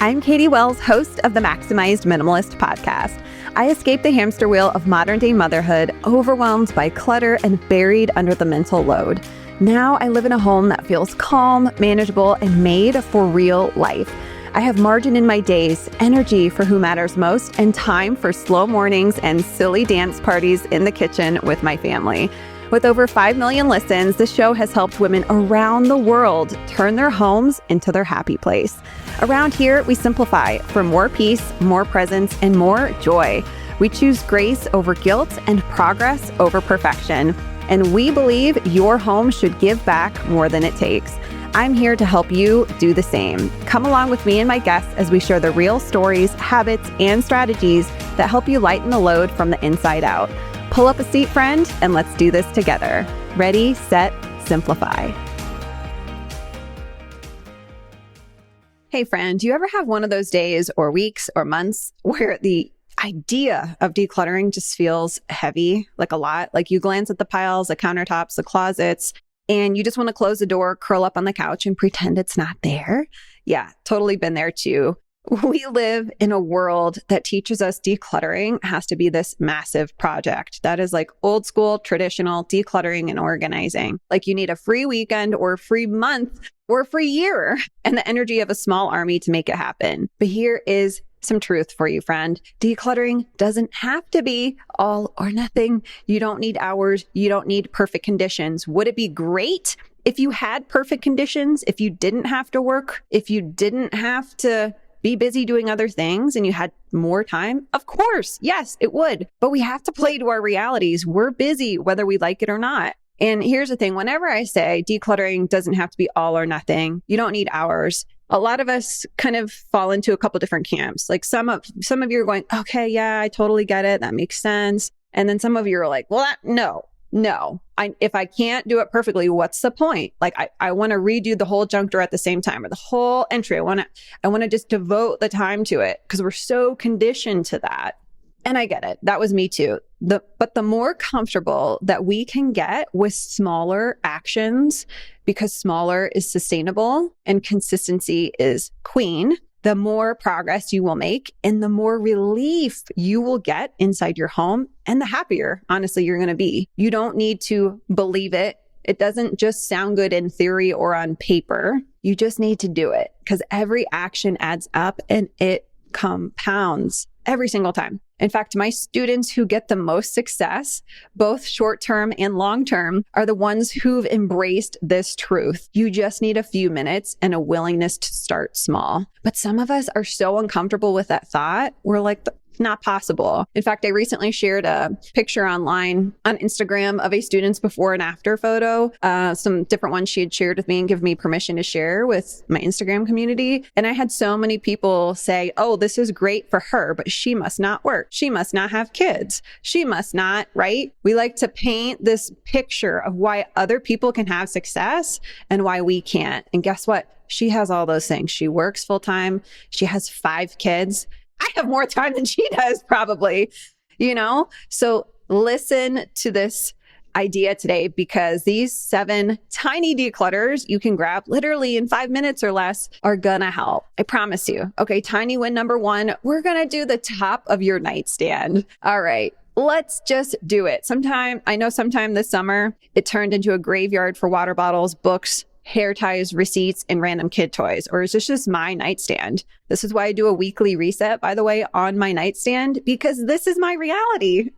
I'm Katie Wells, host of the Maximized Minimalist podcast. I escaped the hamster wheel of modern-day motherhood, overwhelmed by clutter and buried under the mental load. Now I live in a home that feels calm, manageable, and made for real life. I have margin in my days, energy for who matters most, and time for slow mornings and silly dance parties in the kitchen with my family. With over 5 million listens, the show has helped women around the world turn their homes into their happy place. Around here, we simplify for more peace, more presence, and more joy. We choose grace over guilt and progress over perfection. And we believe your home should give back more than it takes. I'm here to help you do the same. Come along with me and my guests as we share the real stories, habits, and strategies that help you lighten the load from the inside out. Pull up a seat, friend, and let's do this together. Ready, set, simplify. Hey, friend, do you ever have one of those days or weeks or months where the idea of decluttering just feels heavy, like a lot? Like you glance at the piles, the countertops, the closets, and you just want to close the door, curl up on the couch, and pretend it's not there? Yeah, totally been there too. We live in a world that teaches us decluttering has to be this massive project. That is like old school, traditional decluttering and organizing. Like you need a free weekend or a free month or a free year and the energy of a small army to make it happen. But here is some truth for you, friend. Decluttering doesn't have to be all or nothing. You don't need hours. You don't need perfect conditions. Would it be great if you had perfect conditions, if you didn't have to work, if you didn't have to be busy doing other things and you had more time? Of course, yes, it would. But we have to play to our realities. We're busy, whether we like it or not. And here's the thing, whenever I say decluttering doesn't have to be all or nothing, you don't need hours, a lot of us kind of fall into a couple different camps. Like some of you are going, okay, yeah, I totally get it. That makes sense. And then some of you are like, well, no. If I can't do it perfectly, what's the point? Like I want to redo the whole junk drawer at the same time or the whole entry. I want to just devote the time to it because we're so conditioned to that. And I get it. That was me too. But the more comfortable that we can get with smaller actions, because smaller is sustainable and consistency is queen, the more progress you will make and the more relief you will get inside your home and the happier, honestly, you're going to be. You don't need to believe it. It doesn't just sound good in theory or on paper. You just need to do it because every action adds up and it compounds every single time. In fact, my students who get the most success, both short-term and long-term, are the ones who've embraced this truth. You just need a few minutes and a willingness to start small. But some of us are so uncomfortable with that thought. We're like, not possible. In fact, I recently shared a picture online on Instagram of a student's before and after photo, some different ones she had shared with me and given me permission to share with my Instagram community. And I had so many people say, oh, this is great for her, but she must not work. She must not have kids. She must not, right? We like to paint this picture of why other people can have success and why we can't. And guess what? She has all those things. She works full time. She has 5 kids. I have more time than she does, probably, So listen to this idea today because these 7 tiny declutters you can grab literally in 5 minutes or less are gonna help. I promise you. Okay, tiny win number 1, we're gonna do the top of your nightstand. All right. Let's just do it. Sometime this summer, it turned into a graveyard for water bottles, books, hair ties, receipts, and random kid toys? Or is this just my nightstand? This is why I do a weekly reset, by the way, on my nightstand, because this is my reality.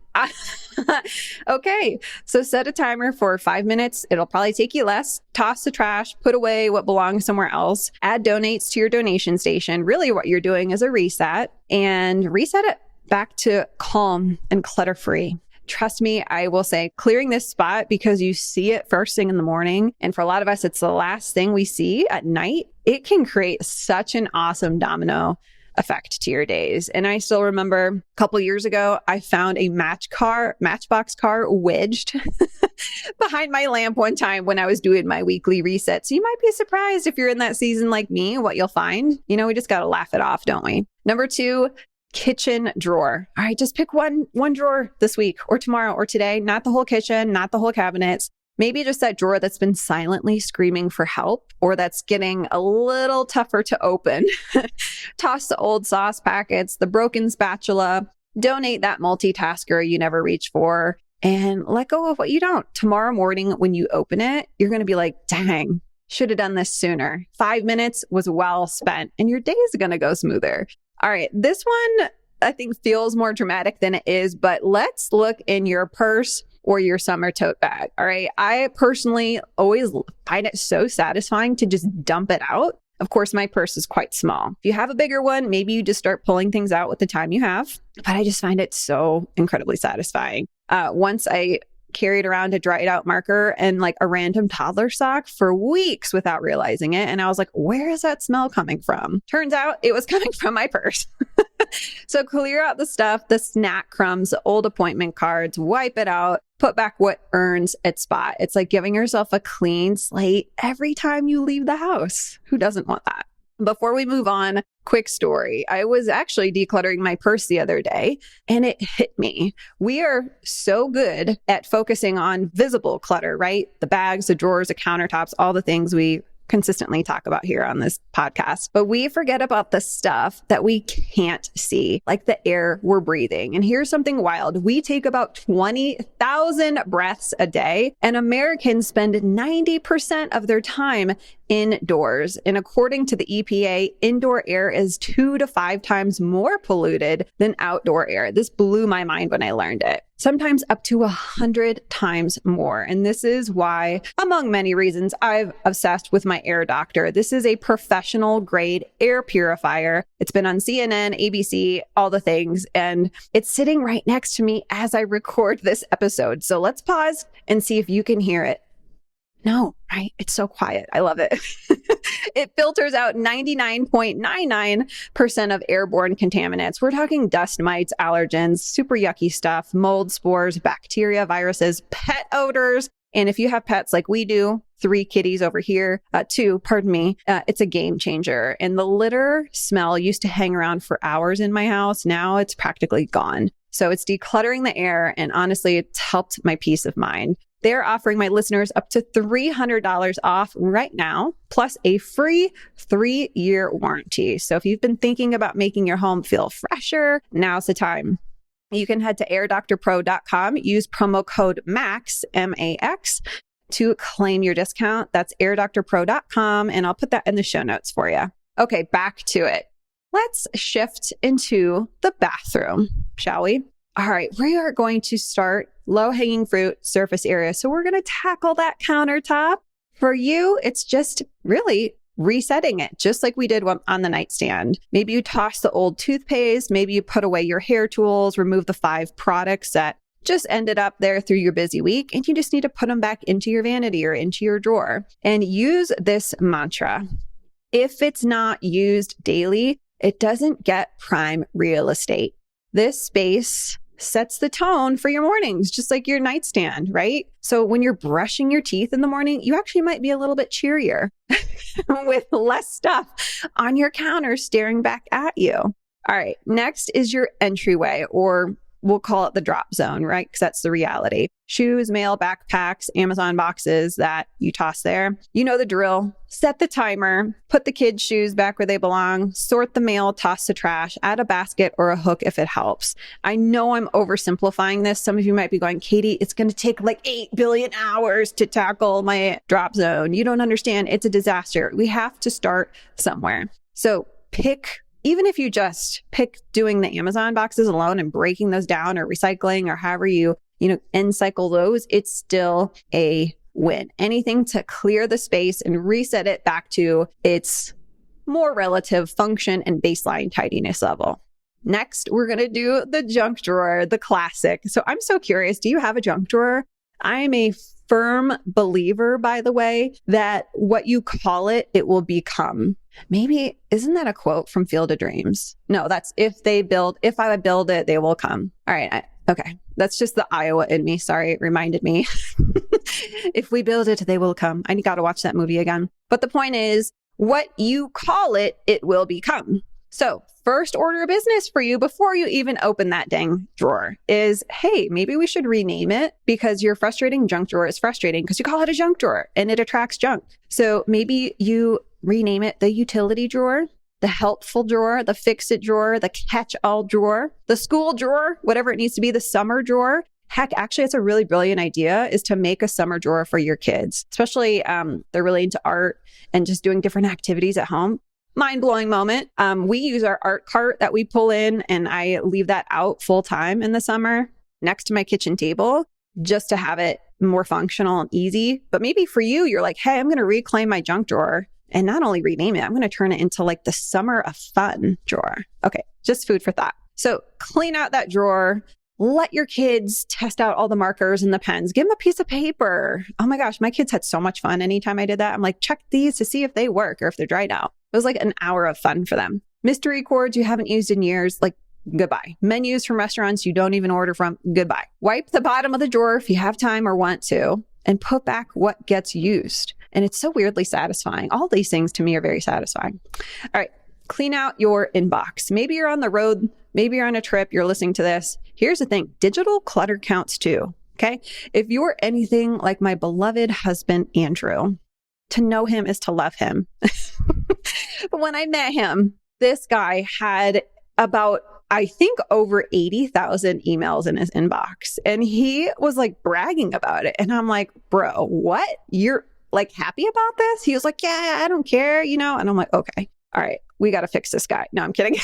Okay, so set a timer for 5 minutes. It'll probably take you less. Toss the trash, put away what belongs somewhere else, add donates to your donation station. Really what you're doing is a reset, and reset it back to calm and clutter-free. Trust me, I will say clearing this spot because you see it first thing in the morning. And for a lot of us, it's the last thing we see at night. It can create such an awesome domino effect to your days. And I still remember a couple years ago, I found a Matchbox car wedged behind my lamp one time when I was doing my weekly reset. So you might be surprised if you're in that season like me, what you'll find. We just got to laugh it off, don't we? Number 2, kitchen drawer. All right, just pick one drawer this week or tomorrow or today, not the whole kitchen, not the whole cabinets. Maybe just that drawer that's been silently screaming for help or that's getting a little tougher to open. Toss the old sauce packets, the broken spatula, donate that multitasker you never reach for, and let go of what you don't. Tomorrow morning, when you open it, you're going to be like, dang, should have done this sooner. 5 minutes was well spent and your day is going to go smoother. All right, this one I think feels more dramatic than it is, but let's look in your purse or your summer tote bag. All right. I personally always find it so satisfying to just dump it out. Of course, my purse is quite small. If you have a bigger one, maybe you just start pulling things out with the time you have. But I just find it so incredibly satisfying. Once I carried around a dried out marker and like a random toddler sock for weeks without realizing it. And I was like, where is that smell coming from? Turns out it was coming from my purse. So clear out the stuff, the snack crumbs, the old appointment cards, wipe it out, put back what earns its spot. It's like giving yourself a clean slate every time you leave the house. Who doesn't want that? Before we move on, quick story. I was actually decluttering my purse the other day and it hit me. We are so good at focusing on visible clutter, right? The bags, the drawers, the countertops, all the things we consistently talk about here on this podcast. But we forget about the stuff that we can't see, like the air we're breathing. And here's something wild. We take about 20,000 breaths a day, and Americans spend 90% of their time indoors. And according to the EPA, indoor air is 2 to 5 times more polluted than outdoor air. This blew my mind when I learned it. Sometimes up to 100 times more. And this is why, among many reasons, I've obsessed with my Air Doctor. This is a professional grade air purifier. It's been on CNN, ABC, all the things, and it's sitting right next to me as I record this episode. So let's pause and see if you can hear it. No, right? It's so quiet. I love it. It filters out 99.99% of airborne contaminants. We're talking dust mites, allergens, super yucky stuff, mold spores, bacteria, viruses, pet odors. And if you have pets like we do, 3 kitties over here, 2, pardon me, it's a game changer. And the litter smell used to hang around for hours in my house. Now it's practically gone. So it's decluttering the air. And honestly, it's helped my peace of mind. They're offering my listeners up to $300 off right now, plus a free 3-year warranty. So if you've been thinking about making your home feel fresher, now's the time. You can head to airdoctorpro.com, use promo code MAX, M-A-X, to claim your discount. That's airdoctorpro.com, and I'll put that in the show notes for you. Okay, back to it. Let's shift into the bathroom, shall we? All right, we are going to start low-hanging fruit surface area. So we're going to tackle that countertop. For you, it's just really resetting it, just like we did on the nightstand. Maybe you toss the old toothpaste. Maybe you put away your hair tools, remove the 5 products that just ended up there through your busy week, and you just need to put them back into your vanity or into your drawer. And use this mantra. If it's not used daily, it doesn't get prime real estate. This space sets the tone for your mornings, just like your nightstand, right? So when you're brushing your teeth in the morning, you actually might be a little bit cheerier with less stuff on your counter staring back at you. All right, next is your entryway, or we'll call it the drop zone, right? Because that's the reality. Shoes, mail, backpacks, Amazon boxes that you toss there. You know the drill. Set the timer, put the kids' shoes back where they belong, sort the mail, toss the trash, add a basket or a hook if it helps. I know I'm oversimplifying this. Some of you might be going, Katie, it's going to take like 8 billion hours to tackle my drop zone. You don't understand. It's a disaster. We have to start somewhere. So even if you just pick doing the Amazon boxes alone and breaking those down or recycling or however you end cycle those, it's still a win. Anything to clear the space and reset it back to its more relative function and baseline tidiness level. Next, we're going to do the junk drawer, the classic. So I'm so curious, do you have a junk drawer? I'm a firm believer, by the way, that what you call it, it will become. Maybe, isn't that a quote from Field of Dreams? No, that's if I build it, they will come. All right. Okay. That's just the Iowa in me. Sorry. It reminded me. If we build it, they will come. I got to watch that movie again. But the point is, what you call it, it will become. So first order of business for you before you even open that dang drawer is, hey, maybe we should rename it because your frustrating junk drawer is frustrating because you call it a junk drawer and it attracts junk. So maybe you rename it the utility drawer, the helpful drawer, the fix-it drawer, the catch-all drawer, the school drawer, whatever it needs to be, the summer drawer. Heck, actually, it's a really brilliant idea is to make a summer drawer for your kids, especially they're really into art and just doing different activities at home. Mind-blowing moment. We use our art cart that we pull in, and I leave that out full time in the summer next to my kitchen table just to have it more functional and easy. But maybe for you, you're like, hey, I'm going to reclaim my junk drawer and not only rename it, I'm going to turn it into like the summer of fun drawer. Okay, just food for thought. So clean out that drawer. Let your kids test out all the markers and the pens. Give them a piece of paper. Oh my gosh, my kids had so much fun anytime I did that. I'm like, check these to see if they work or if they're dried out. It was like an hour of fun for them. Mystery cords you haven't used in years, like goodbye. Menus from restaurants you don't even order from, goodbye. Wipe the bottom of the drawer if you have time or want to, and put back what gets used. And it's so weirdly satisfying. All these things to me are very satisfying. All right. Clean out your inbox. Maybe you're on the road. Maybe you're on a trip. You're listening to this. Here's the thing. Digital clutter counts too. Okay. If you're anything like my beloved husband, Andrew, to know him is to love him. But when I met him, this guy had about, I think, over 80,000 emails in his inbox. And he was like bragging about it. And I'm like, bro, what? You're like happy about this? He was like, yeah, I don't care, And I'm like, okay. All right, we got to fix this guy. No, I'm kidding.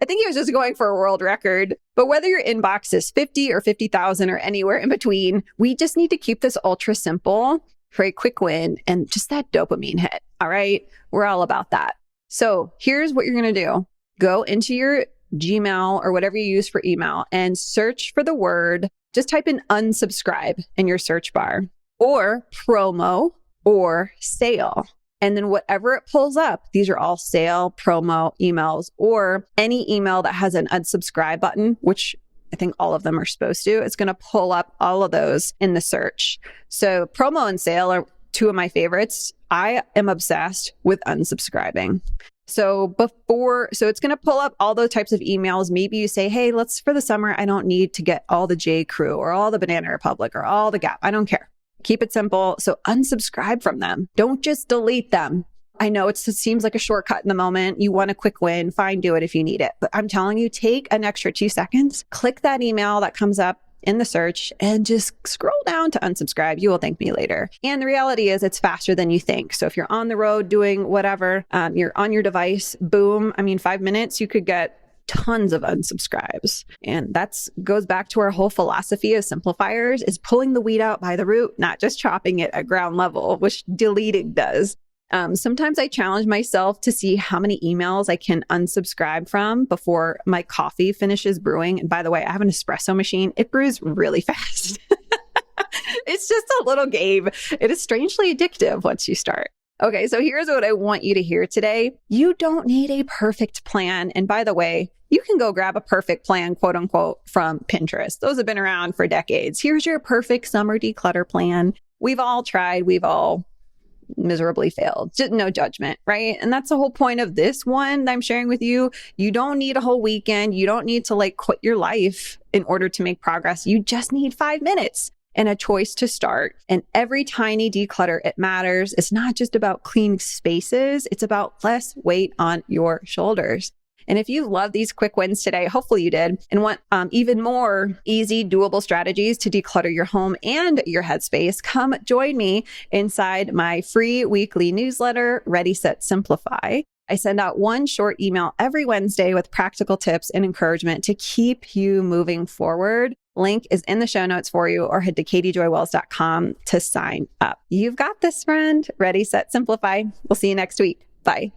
I think he was just going for a world record. But whether your inbox is 50 or 50,000 or anywhere in between, we just need to keep this ultra simple for a quick win and just that dopamine hit. All right, we're all about that. So here's what you're going to do. Go into your Gmail or whatever you use for email and search for the word. Just type in unsubscribe in your search bar or promo or sale. And then whatever it pulls up, these are all sale, promo emails, or any email that has an unsubscribe button, which I think all of them are supposed to. It's going to pull up all of those in the search. So promo and sale are two of my favorites. I am obsessed with unsubscribing. So it's going to pull up all those types of emails. Maybe you say, hey, for the summer, I don't need to get all the J. Crew or all the Banana Republic or all the Gap. I don't care. Keep it simple. So unsubscribe from them. Don't just delete them. I know it seems like a shortcut in the moment. You want a quick win. Fine, do it if you need it. But I'm telling you, take an extra 2 seconds, click that email that comes up in the search and just scroll down to unsubscribe. You will thank me later. And the reality is it's faster than you think. So if you're on the road doing whatever, you're on your device, boom. 5 minutes, you could get tons of unsubscribes. And that goes back to our whole philosophy as simplifiers is pulling the weed out by the root, not just chopping it at ground level, which deleting does. Sometimes I challenge myself to see how many emails I can unsubscribe from before my coffee finishes brewing. And by the way, I have an espresso machine. It brews really fast. It's just a little game. It is strangely addictive once you start. Okay, so here's what I want you to hear today. You don't need a perfect plan. And by the way, you can go grab a perfect plan, quote unquote, from Pinterest. Those have been around for decades. Here's your perfect summer declutter plan. We've all tried. We've all miserably failed. No judgment, right? And that's the whole point of this one that I'm sharing with you. You don't need a whole weekend. You don't need to quit your life in order to make progress. You just need 5 minutes and a choice to start. And every tiny declutter, it matters. It's not just about clean spaces. It's about less weight on your shoulders. And if you love these quick wins today, hopefully you did, and want even more easy, doable strategies to declutter your home and your headspace, come join me inside my free weekly newsletter, Ready, Set, Simplify. I send out one short email every Wednesday with practical tips and encouragement to keep you moving forward. Link is in the show notes for you, or head to katiejoywells.com to sign up. You've got this, friend. Ready, Set, Simplify. We'll see you next week. Bye.